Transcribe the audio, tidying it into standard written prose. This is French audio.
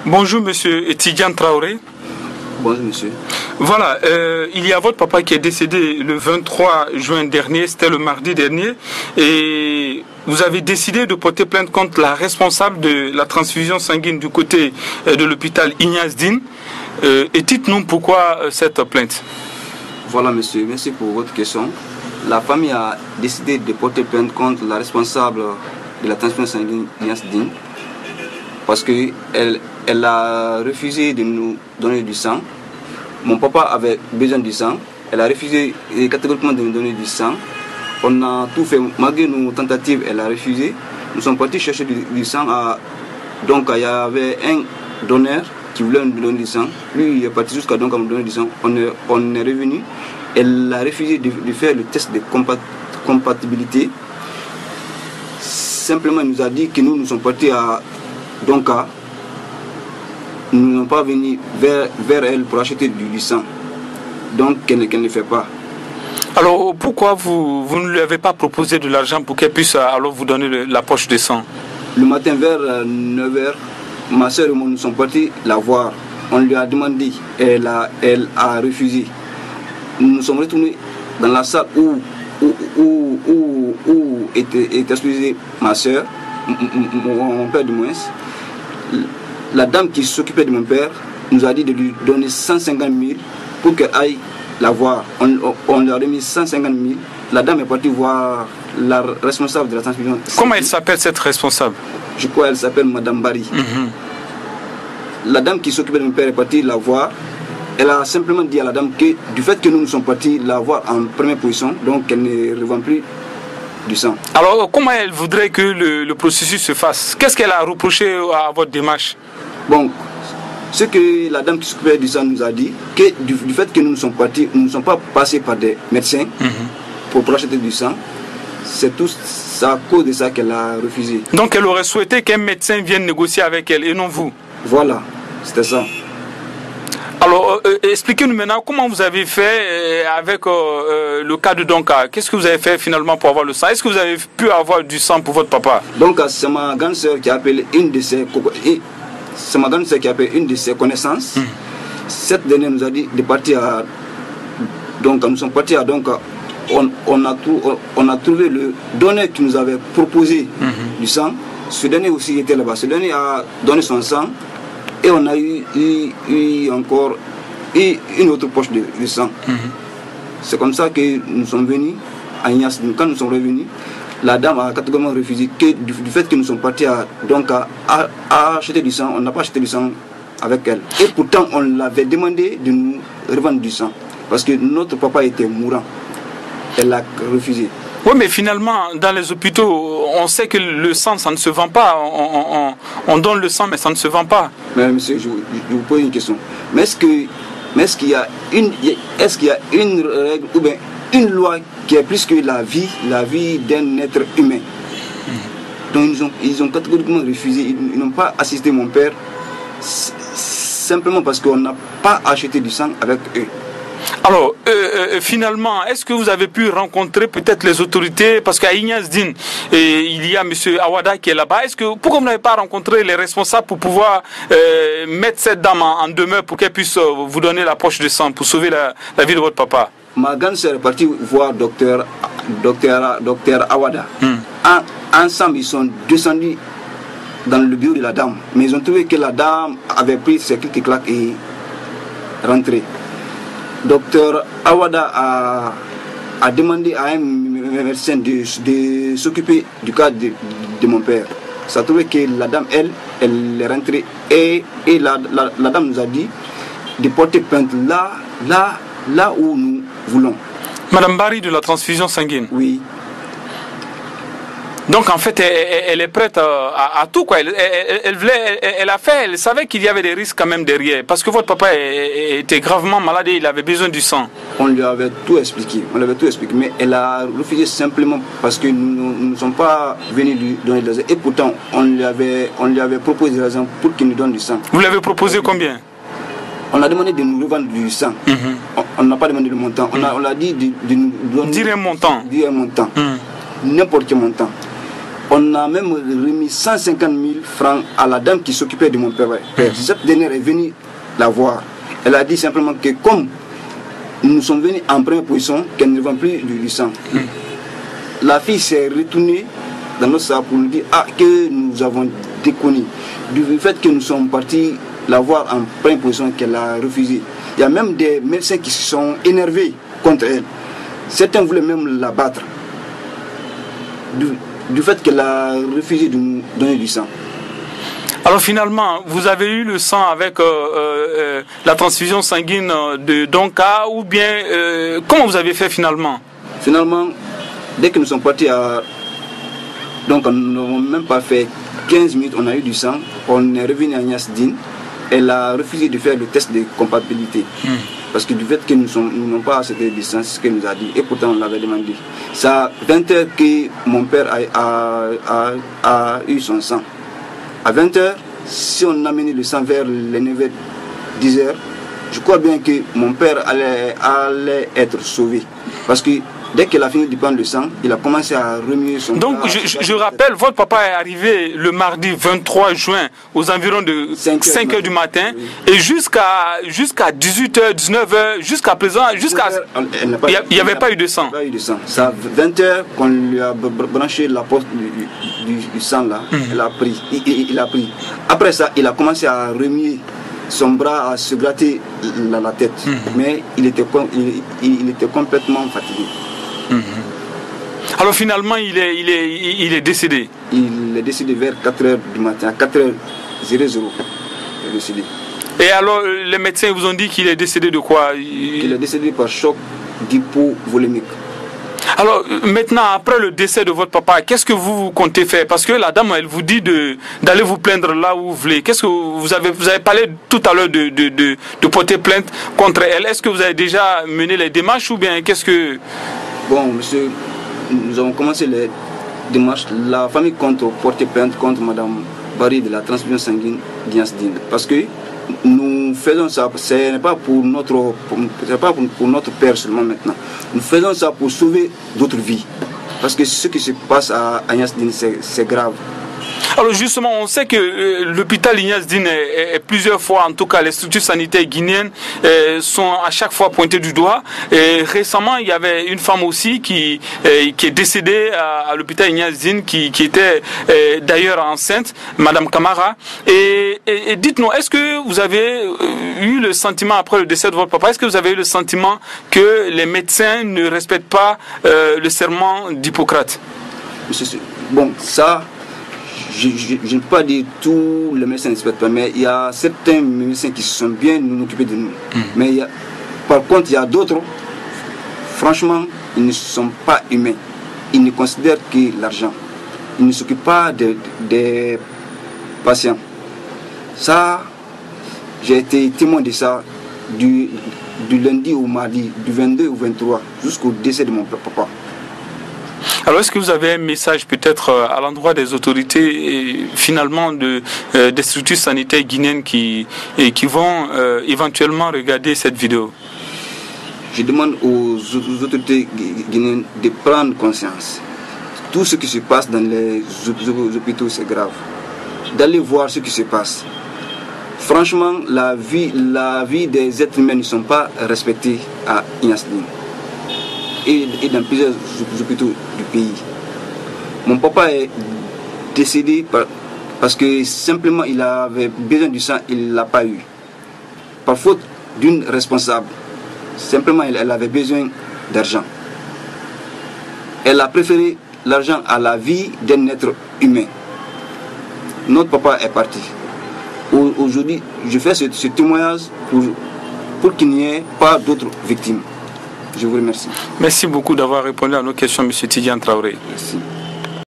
Bonjour monsieur Tidiane Traoré. Bonjour monsieur. Voilà, il y a votre papa qui est décédé le 23 juin dernier, c'était le mardi dernier, et vous avez décidé de porter plainte contre la responsable de la transfusion sanguine du côté de l'hôpital Ignace Dine. Et dites-nous pourquoi cette plainte. Voilà monsieur, merci pour votre question. La famille a décidé de porter plainte contre la responsable de la transfusion sanguine Ignace Dine parce qu'elle a refusé de nous donner du sang. Mon papa avait besoin du sang. Elle a refusé catégoriquement de nous donner du sang. On a tout fait, malgré nos tentatives, elle a refusé. Nous sommes partis chercher du sang. Donc il y avait un donneur qui voulait nous donner du sang. Lui, il est parti jusqu'à donc à nous donner du sang. On est revenu. Elle a refusé de faire le test de compatibilité. Simplement, elle nous a dit que nous sommes partis nous ne sommes pas venus vers elle pour acheter du sang. Donc, qu'elle ne fait pas. Alors, pourquoi vous ne lui avez pas proposé de l'argent pour qu'elle puisse alors vous donner la poche de sang? Le matin vers 9h, ma soeur et moi nous sommes partis la voir. On lui a demandé, elle a refusé. Nous nous sommes retournés dans la salle où était exposée ma soeur, mon père du moins. La dame qui s'occupait de mon père nous a dit de lui donner 150 000 pour qu'elle aille la voir. On lui a remis 150 000. La dame est partie voir la responsable de la transfusion. Comment elle s'appelle cette responsable? Je crois qu'elle s'appelle Madame Barry. La dame qui s'occupait de mon père est partie la voir. Elle a simplement dit à la dame que du fait que nous sommes partis la voir en première position, donc elle ne revend plus du sang. Alors comment elle voudrait que le processus se fasse? Qu'est-ce qu'elle a reproché à votre démarche? Bon, ce que la dame qui s'occupait du sang nous a dit, que du fait que nous sommes partis, nous ne sommes pas passés par des médecins pour acheter du sang, c'est tout à cause de ça qu'elle a refusé. Donc elle aurait souhaité qu'un médecin vienne négocier avec elle et non vous? Voilà, c'était ça. Alors, expliquez-nous maintenant comment vous avez fait avec le cas de Donka. Qu'est-ce que vous avez fait finalement pour avoir le sang? Est-ce que vous avez pu avoir du sang pour votre papa? Donc, c'est ma grande sœur qui a appelé une de ses connaissances. Cette dernière nous a dit de partir à... Donc, nous sommes partis à Donka. On a trouvé le donneur qui nous avait proposé du sang. Ce dernier aussi était là-bas. Ce dernier a donné son sang. Et on a eu encore une autre poche de sang. C'est comme ça que nous sommes venus à Ignace. Quand nous sommes revenus, la dame a catégoriquement refusé que du fait que nous sommes partis à acheter du sang. On n'a pas acheté du sang avec elle. Et pourtant, on l'avait demandé de nous revendre du sang. Parce que notre papa était mourant. Elle a refusé. Oui, mais finalement, dans les hôpitaux, on sait que le sang, ça ne se vend pas. On donne le sang, mais ça ne se vend pas. Mais monsieur, je vous pose une question. Mais est-ce qu'il y a une règle ou bien une loi qui est plus que la vie d'un être humain? Donc ils ont catégoriquement refusé. Ils n'ont pas assisté mon père simplement parce qu'on n'a pas acheté du sang avec eux. Alors, finalement, est-ce que vous avez pu rencontrer peut-être les autorités? Parce qu'à Ignace Dine, il y a M. Awada qui est là-bas. Pourquoi vous n'avez pas rencontré les responsables pour pouvoir mettre cette dame en demeure pour qu'elle puisse vous donner la poche de sang pour sauver la vie de votre papa? Ma grande sœur est partie voir docteur Awada. Ensemble, ils sont descendus dans le bureau de la dame. Mais ils ont trouvé que la dame avait pris ses quelques claques et rentré. Docteur Awada a demandé à un médecin de s'occuper du cas de mon père. Ça a trouvé que la dame, elle est rentrée et la dame nous a dit de porter plainte là où nous voulons. Madame Barry de la transfusion sanguine? Oui. Donc en fait, elle est prête à tout, quoi. Elle savait qu'il y avait des risques quand même derrière, parce que votre papa était gravement malade et il avait besoin du sang. On lui avait tout expliqué, mais elle a refusé simplement parce que nous ne sommes pas venus lui donner de l'argent. Et pourtant, on lui avait proposé de l'argent pour qu'il nous donne du sang. Vous l'avez proposé combien? On a demandé de nous revendre du sang. On n'a pas demandé le montant. On a dit de nous donner... Dire un montant. N'importe quel montant. On a même remis 150 000 francs à la dame qui s'occupait de mon père. Cette dernière est venue la voir. Elle a dit simplement que comme nous sommes venus en première position, qu'elle ne vend plus du sang. La fille s'est retournée dans notre salle pour nous dire que nous avons déconné. Du fait que nous sommes partis la voir en première position, qu'elle a refusé. Il y a même des médecins qui se sont énervés contre elle. Certains voulaient même la battre. Du fait qu'elle a refusé de nous donner du sang. Alors finalement, vous avez eu le sang avec la transfusion sanguine de Donka ou bien comment vous avez fait finalement? Finalement, dès que nous sommes partis donc nous n'avons même pas fait 15 minutes, on a eu du sang. On est revenu à Agnès Dine. Elle a refusé de faire le test de compatibilité. Parce que du fait que nous n'avons pas accepté du sang, c'est ce qu'elle nous a dit. Et pourtant on l'avait demandé. C'est à 20h que mon père a eu son sang. À 20h, si on amenait le sang vers les 9h, 10h, je crois bien que mon père allait être sauvé. Parce que dès qu'il a fini de prendre le sang, il a commencé à remuer son... Donc je rappelle, votre papa est arrivé le mardi 23 juin aux environs de 5h du matin. Oui. Et jusqu'à 18h, 19h, jusqu'à présent, il n'y avait pas eu de sang. Il n'y a pas eu de sang. C'est à 20h qu'on lui a branché la porte du sang là. Il a pris. Après ça, il a commencé à remuer son bras, à se gratter la tête. Mais il était complètement fatigué. Alors finalement il est décédé. Il est décédé vers 4h du matin, à 4h00. Il est décédé. Et alors les médecins vous ont dit qu'il est décédé de quoi? Il est décédé par choc d'hypovolémique. Alors maintenant, après le décès de votre papa, qu'est-ce que vous comptez faire? Parce que la dame, elle vous dit d'aller vous plaindre là où vous voulez. Qu'est-ce que vous avez parlé tout à l'heure de porter plainte contre elle. Est-ce que vous avez déjà mené les démarches ou bien qu'est-ce que... Bon, monsieur, nous avons commencé les démarches. La famille compte porter plainte contre Madame Barry de la transfusion sanguine d'Ignasdine. Parce que nous faisons ça, ce n'est pas pour notre père seulement maintenant. Nous faisons ça pour sauver d'autres vies. Parce que ce qui se passe à Agnasdine, c'est grave. Alors justement, on sait que l'hôpital Agnasdine est plusieurs fois, en tout cas les structures sanitaires guinéennes sont à chaque fois pointées du doigt. Et récemment, il y avait une femme aussi qui est décédée à l'hôpital Agnasdine, qui était d'ailleurs enceinte, Madame Camara. Et dites-nous, est-ce que vous avez eu le sentiment, après le décès de votre papa, est-ce que vous avez eu le sentiment que les médecins ne respectent pas le serment d'Hippocrate? Bon, ça... Je ne peux pas dire tous les médecins ne respectent pas, mais il y a certains médecins qui se sont bien occupés de nous. Mais par contre, il y a d'autres, franchement, ils ne sont pas humains. Ils ne considèrent que l'argent. Ils ne s'occupent pas des patients. Ça, j'ai été témoin de ça du lundi au mardi, du 22 au 23, jusqu'au décès de mon papa. Alors est-ce que vous avez un message peut-être à l'endroit des autorités et finalement des structures sanitaires guinéennes qui vont éventuellement regarder cette vidéo? Je demande aux autorités guinéennes de prendre conscience. Tout ce qui se passe dans les hôpitaux, c'est grave. D'aller voir ce qui se passe. Franchement, la vie des êtres humains ne sont pas respectées à Agnasdine. Et dans plusieurs hôpitaux du pays. Mon papa est décédé parce que simplement il avait besoin du sang, il ne l'a pas eu. Par faute d'une responsable. Simplement elle avait besoin d'argent. Elle a préféré l'argent à la vie d'un être humain. Notre papa est parti. Aujourd'hui, je fais ce témoignage pour qu'il n'y ait pas d'autres victimes. Je vous remercie. Merci beaucoup d'avoir répondu à nos questions, M. Tidiane Traoré. Merci.